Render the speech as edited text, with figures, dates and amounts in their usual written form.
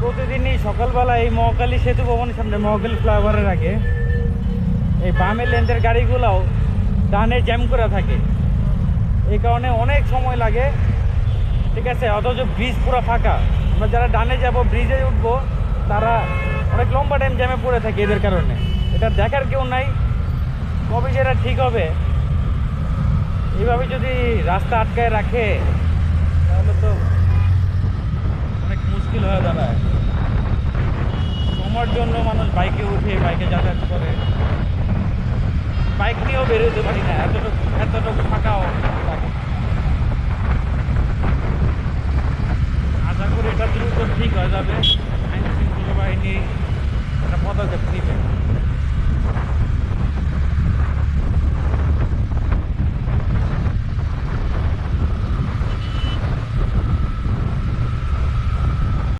প্রতিদিনই সকালবেলা এই মহাখালী সেতু ভবনের সামনে মহাখালী ফ্লাইওভারের আগে এই বামের লেন্সের গাড়িগুলোও ডানে জ্যাম করে থাকে। এই কারণে অনেক সময় লাগে, ঠিক আছে। অথচ ব্রিজ পুরো ফাঁকা, আমরা যারা ডানে যাব ব্রিজে উঠবো তারা অনেক লম্বা টাইম জ্যামে পড়ে থাকে এদের কারণে। এটা দেখার কেউ নাই, কবে যেটা ঠিক হবে। এইভাবে যদি রাস্তা আটকায় রাখে তাহলে তো অনেক মুশকিল হয়ে দাঁড়ায়। সময়ের জন্য মানুষ বাইকে উঠে বাইকে যাতায়াত করে, বাইক নিয়েও বেরোতে পারি না, এতটুকু ফাঁকাও থাকে। আশা করি এটা দ্রুত ঠিক হয়ে যাবে, আইন শৃঙ্খলা বাহিনী একটা পদক্ষেপ নেবে।